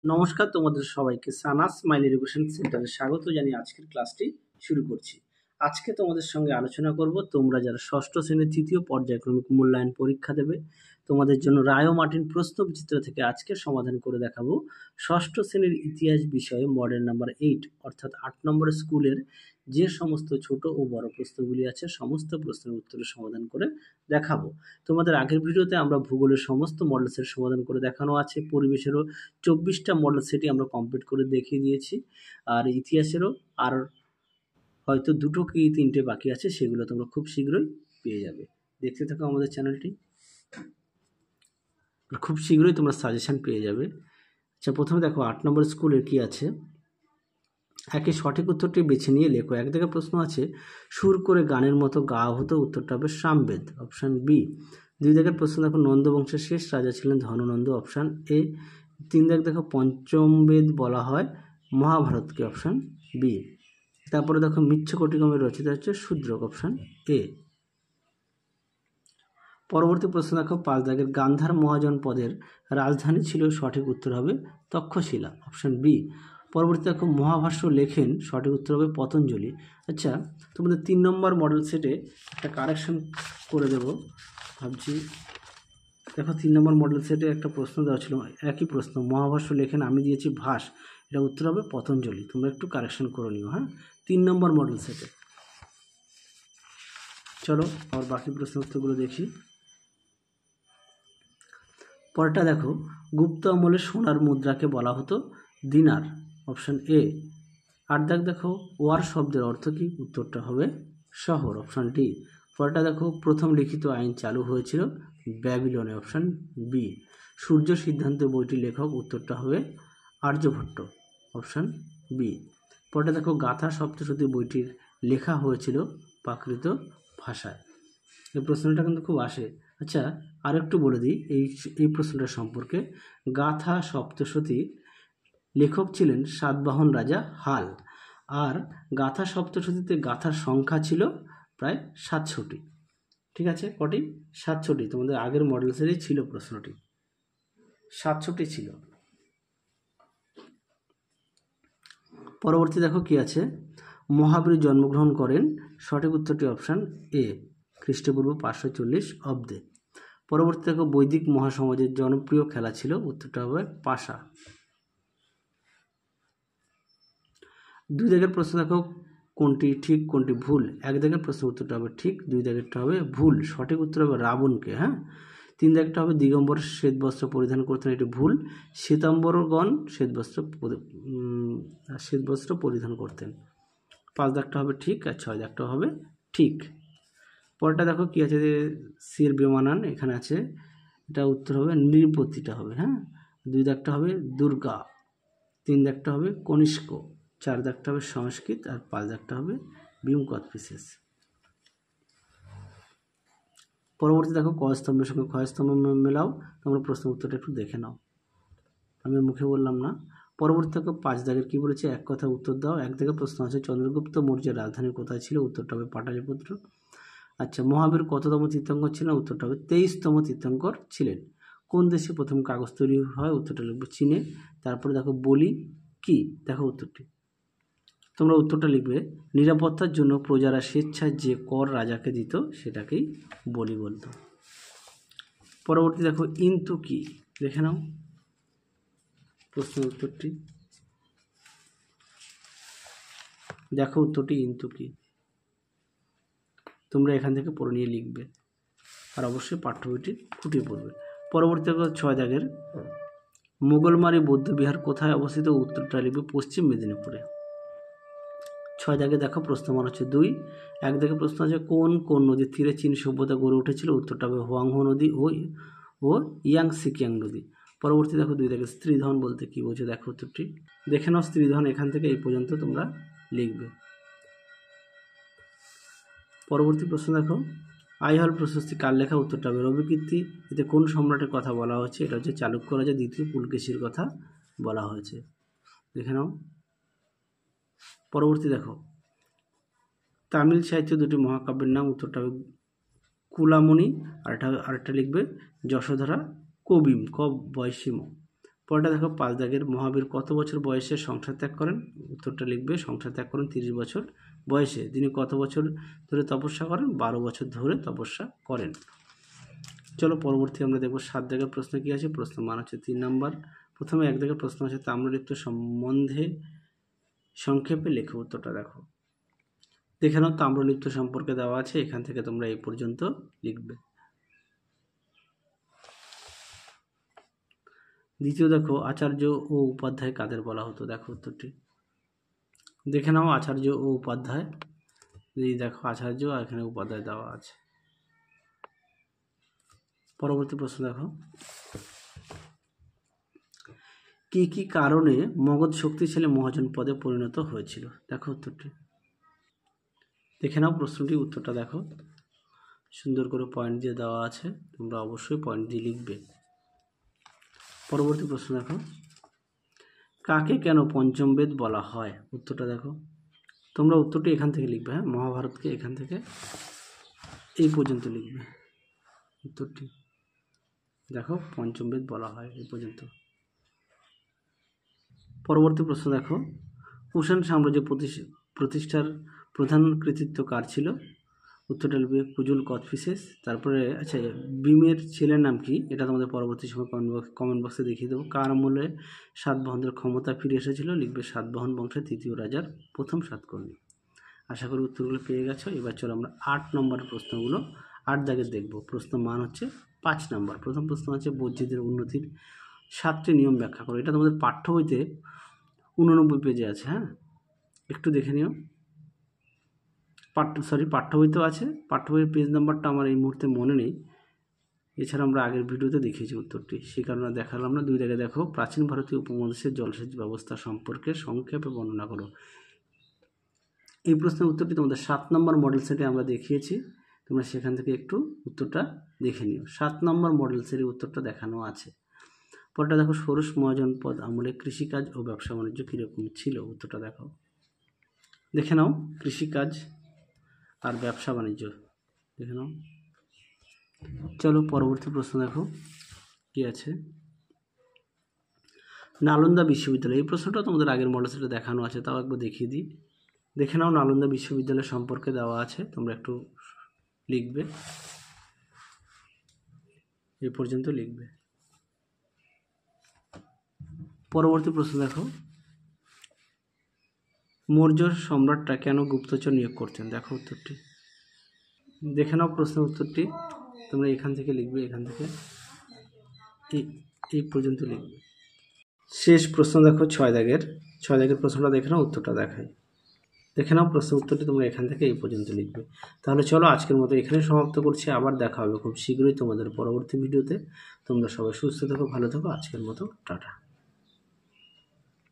নমস্কার, তোমাদের সবাইকে সানাস স্মাইল এডুকেশন সেন্টারে স্বাগত জানিয়ে আজকের ক্লাসটি শুরু করছি। আজকে তোমাদের সঙ্গে আলোচনা করব তোমরা যারা ষষ্ঠ শ্রেণীর তৃতীয় পর্যায়ক্রমিক মূল্যায়ন পরীক্ষা দেবে, তোমাদের জন্য রায় ও মার্টিন প্রশ্নবিচিত্র থেকে আজকে সমাধান করে দেখাবো ষষ্ঠ শ্রেণীর ইতিহাস বিষয়ে মডেল নাম্বার 8 অর্থাৎ 8 নম্বরের স্কুলের যে সমস্ত ছোট ও বড় প্রশ্নগুলি আছে সমস্ত প্রশ্নের উত্তরের সমাধান করে দেখাবো। তোমাদের আগের ভিডিওতে আমরা ভূগোলের সমস্ত মডেল সেট সমাধান করে দেখানো আছে, পরিবেশেরও 24টা মডেল সেটই আমরা কমপ্লিট করে দেখিয়ে দিয়েছি, আর ইতিহাসেরও আর হয়তো 2টো কি 3টে বাকি আছে, সেগুলো তোমরা খুব শীঘ্রই পেয়ে যাবে। দেখতে থাকো আমাদের চ্যানেলটি, খুব শীঘ্রই তোমরা সাজেশন পেয়ে যাবে। আচ্ছা, প্রথমে দেখো 8 নম্বর স্কুলের কি আছে। একে সঠিক উত্তরটি বেছে নিয়ে লেখো। এক দিকে প্রশ্ন আছে সুর করে গানের মতো গাওয়া হতো, উত্তরটা হবে সামবেদ, অপশান বি। দুই দিকের প্রশ্ন দেখো নন্দবংশের শেষ রাজা ছিলেন ধননন্দ, অপশান এ। তিন দিক দেখো পঞ্চম বেদ বলা হয় মহাভারতকে, অপশান বি। তারপরে দেখো মিচ্ছকটিকমের রচিত হচ্ছে শূদ্রক, অপশান এ। পরবর্তী প্রশ্ন দেখো 5 দাগের গান্ধার মহাজন পদের রাজধানী ছিল, সঠিক উত্তর হবে তক্ষশিলা, অপশান বি। পরবর্তী দেখো মহাভাষ্য লেখেন, সঠিক উত্তর হবে পতঞ্জলি। আচ্ছা, তোমাদের 3 নম্বর মডেল সেটে একটা কারেকশন করে দেব ভাবছি। দেখো 3 নম্বর মডেল সেটে একটা প্রশ্ন দেওয়া ছিল, একই প্রশ্ন, মহাভাষ্য লেখেন, আমি দিয়েছি ভাস, এটা উত্তর হবে পতঞ্জলি। তোমরা একটু কারেকশন করে নিও, হ্যাঁ, 3 নম্বর মডেল সেটে। চলো আর বাকি প্রশ্ন উত্তরগুলো দেখি। পরেরটা দেখো গুপ্ত আমলে সোনার মুদ্রাকে বলা হতো দিনার, অপশান এ। 8 দাগ দেখো ওয়ার শব্দের অর্থ কি, উত্তরটা হবে শহর, অপশান ডি। পরেরটা দেখো প্রথম লিখিত আইন চালু হয়েছিল ব্যাবিলনে, অপশান বি। সূর্য সিদ্ধান্ত বইটি লেখক, উত্তরটা হবে আর্যভট্ট, অপশান বি। পরেরটা দেখো গাথা সপ্তশতী বইটির লেখা হয়েছিল প্রাকৃত ভাষায়। এই প্রশ্নটা কিন্তু খুব আসে। আচ্ছা, আর একটু বলে দিই এই প্রশ্নটা সম্পর্কে। গাথা সপ্তশতী লেখক ছিলেন সাতবাহন রাজা হাল, আর গাথা সপ্তশতীতে গাথার সংখ্যা ছিল প্রায় 700টি। ঠিক আছে, কটি? 700টি। তোমাদের আগের মডেল সেটই ছিল প্রশ্নটি, 700টি ছিল। পরবর্তী দেখো কি আছে, মহাবীর জন্মগ্রহণ করেন, সঠিক উত্তরটি অপশান এ, খ্রিস্টপূর্ব 540 অব্দে। পরবর্তী দেখো বৈদিক মহাসমাজের জনপ্রিয় খেলা ছিল, উত্তরটা হবে পাশা। 2 দাগের প্রশ্ন দেখো কোনটি ঠিক কোনটি ভুল। 1 দাগের প্রশ্ন উত্তরটা হবে ঠিক, 2 দাগেরটা হবে ভুল, সঠিক উত্তর হবে রাবণকে, হ্যাঁ। 3 দাগেরটা হবে দিগম্বর শ্বেত বস্ত্র পরিধান করতেন, এটি ভুল, শ্বেতাম্বরগণ শ্বেত বস্ত্র পরিধান করতেন। 5 দাগটা হবে ঠিক, আর 6 দাগটা হবে ঠিক। পরেরটা দেখো কি আছে, সির বেমানান এখানে আছে, এটা উত্তর হবে নৃপতিটা হবে, হ্যাঁ। 2 দাগটা হবে দুর্গা, 3 দাগটা হবে কনিষ্ক, 4 দাগটা হবে সংস্কৃত, আর 5 দাগটা হবে ভীম কথপিসেস। পরবর্তী দেখো ক স্তম্ভের সঙ্গে খ স্তম্ভ মেলাও, তোমরা প্রশ্ন উত্তরটা একটু দেখে নাও, আমি মুখে বললাম না। পরবর্তী দেখো 5 দাগের কি বলেছে, এক কথা উত্তর দাও। 1 দাগের প্রশ্ন আছে চন্দ্রগুপ্ত মৌর্যের রাজধানী কোথায় ছিল, উত্তরটা হবে পাটালিপুত্র। আচ্ছা, মহাবীর কততম তীর্থঙ্কর ছিলেন, উত্তরটা হবে 23তম তীর্থঙ্কর ছিলেন। কোন দেশে প্রথম কাগজ তৈরি হয়, উত্তরটা লিখবে চীনে। তারপরে দেখো বলি কি, দেখো উত্তরটি, তোমরা উত্তরটা লিখবে নিরাপত্তার জন্য প্রজারা স্বেচ্ছায় যে কর রাজাকে দিত সেটাকেই বলি বলতো। পরবর্তী দেখো ইন্তু কি, দেখে নাও প্রশ্নের উত্তরটি, দেখো উত্তরটি ইন্তু কি, তোমরা এখান থেকে পড়ে নিয়ে লিখবে, আর অবশ্যই পাঠ্য বইটি ফুটিয়ে পড়বে। পরবর্তী দেখো 6 দাগের মোগলমারি বৌদ্ধবিহার কোথায় অবস্থিত, উত্তরটা লিখবে পশ্চিম মেদিনীপুরে। 6 দাগে দেখো প্রশ্নমান হচ্ছে 2। 1 দাগে প্রশ্ন আছে কোন কোন নদীর তীরে চীন সভ্যতা গড়ে উঠেছিল, উত্তরটা হবে হোয়াংহো নদী ও ইয়াংসিকিয়াং নদী। পরবর্তী দেখো 2 দাগে স্ত্রীধন বলতে কি বোঝো, দেখো উত্তরটি দেখে নাও। স্ত্রীধন এখান থেকে এই পর্যন্ত তোমরা লিখবে। পরবর্তী প্রশ্ন দেখো আইহল প্রশস্তি কার লেখা, উত্তরটা হবে রবিকীর্তি। এতে কোন সম্রাটের কথা বলা হয়েছে, এটা হচ্ছে চালুক্য রাজা দ্বিতীয় পুলকেশীর কথা বলা হয়েছে, দেখে নাও। পরবর্তী দেখো তামিল সাহিত্যে 2টি মহাকাব্যের নাম, উত্তরটা হবে কুলামণি, আরেকটা লিখবে যশোধরা কবিম ক বয়সীম। পরেরটা দেখো 5 দাগের, মহাবীর কত বছর বয়সে সংসার ত্যাগ করেন? উত্তরটা লিখবে সংসার ত্যাগ করেন 30 বছর বয়সে। তিনি কত বছর ধরে তপস্যা করেন? 12 বছর ধরে তপস্যা করেন। চলো পরবর্তী আমরা দেখব 7 দাগের প্রশ্ন কি আছে। প্রশ্ন মান হচ্ছে 3 নাম্বার। প্রথমে 1 দাগের প্রশ্ন আছে তাম্রলিপ্ত সম্বন্ধে সংক্ষেপে লেখো। উত্তরটা দেখো। দেখে নাও তাম্রলিপ্ত সম্পর্কে দেওয়া আছে, এখান থেকে তোমরা এই পর্যন্ত লিখবে। দ্বিতীয় দেখো আচার্য ও উপাধ্যায় কাদের বলা হতো? দেখো উত্তরটি দেখে নাও। আচার্য ও উপাধ্যায়, এই দেখো আচার্য আর এখানে উপাধ্যায় দেওয়া আছে। পরবর্তী প্রশ্ন দেখো, কি কি কারণে মগধ শক্তিশালী মহাজন পদে পরিণত হয়েছিল? দেখো উত্তরটি দেখে নাও। প্রশ্নটি উত্তরটা দেখো, সুন্দর করে পয়েন্ট দিয়ে দেওয়া আছে, তোমরা অবশ্যই পয়েন্ট দিয়ে লিখবে। পরবর্তী প্রশ্ন দেখো, কাকে কেন পঞ্চম বেদ বলা হয়? উত্তরটা দেখো, তোমরা উত্তরটি এখান থেকে লিখবে। হ্যাঁ, মহাভারতকে এখান থেকে এই পর্যন্ত লিখবে। উত্তরটি দেখো, পঞ্চম বেদ বলা হয় এই পর্যন্ত। পরবর্তী প্রশ্ন দেখো, কুষাণ সাম্রাজ্য প্রতিষ্ঠার প্রধান কৃতিত্ব কার ছিল? উত্তরটা লিখবে কুজুল কথফিসেস। তারপরে আচ্ছা, ভীমের ছেলের নাম কি? এটা তোমাদের পরবর্তী সময় কমেন্ট বক্সে দেখিয়ে দেবো। কার আমলে সাতবাহনদের ক্ষমতা ফিরে এসেছিল? লিখবে সাতবাহন বংশের 3য় রাজার প্রথম সাতকর্ণী। আশা করি উত্তরগুলো পেয়ে গেছো। এবার চলো আমরা 8 নম্বরের প্রশ্নগুলো 8 দাগের দেখব। প্রশ্ন মান হচ্ছে 5 নম্বর। প্রথম প্রশ্ন হচ্ছে বৌদ্ধদের উন্নতির 7টি নিয়ম ব্যাখ্যা করো। এটা তোমাদের পাঠ্য বইতে 89 পেজে আছে। হ্যাঁ, একটু দেখে নিও। পাঠ্য বইতেও আছে, পাঠ্য বইয়ের পেজ নাম্বারটা আমার এই মুহূর্তে মনে নেই। এছাড়া আমরা আগের ভিডিওতে দেখিয়েছি উত্তরটি, সেই কারণে দেখালাম না। 2 দাগে দেখো, প্রাচীন ভারতীয় উপমহাদেশের জলসেচ ব্যবস্থা সম্পর্কে সংক্ষেপে বর্ণনা করো। এই প্রশ্নের উত্তরটি তোমাদের 7 নম্বর মডেল সেটে আমরা দেখিয়েছি, তোমরা সেখান থেকে একটু উত্তরটা দেখে নিও। 7 নম্বর মডেল সেটের উত্তরটা দেখানো আছে। পরটা দেখো, ষোড়শ মহাজনপদ আমলে কৃষিকাজ ও ব্যবসা বাণিজ্য কীরকম ছিল? উত্তরটা দেখো, দেখে নাও। কৃষিকাজ আর ব্যবসা বাণিজ্য দেখে নাও। চলো পরবর্তী প্রশ্ন দেখো কি আছে। নালন্দা বিশ্ববিদ্যালয়, এই প্রশ্নটা তোমাদের আগের মডেল সেটে দেখানো আছে, তাও একবার দেখিয়ে দিই। দেখে নাও, নালন্দা বিশ্ববিদ্যালয় সম্পর্কে দেওয়া আছে, তোমরা একটু লিখবে, এই পর্যন্ত লিখবে। পরবর্তী প্রশ্ন দেখো, মৌর্য সম্রাটরা কেন গুপ্তচর নিয়োগ করতেন? দেখো উত্তরটি দেখে নাও। প্রশ্নের উত্তরটি তোমরা এখান থেকে লিখবে, এখান থেকে এই পর্যন্ত লিখবে। শেষ প্রশ্ন দেখো 6 দাগের প্রশ্নটা দেখে নাও, উত্তরটা দেখাই। দেখে নাও, প্রশ্নের উত্তরটি তোমরা এখান থেকে এই পর্যন্ত লিখবে। তাহলে চলো আজকের মতো এখানে সমাপ্ত করছি, আবার দেখা হবে খুব শীঘ্রই তোমাদের পরবর্তী ভিডিওতে। তোমরা সবাই সুস্থ থেকো, ভালো থেকো। আজকের মতো টাটা।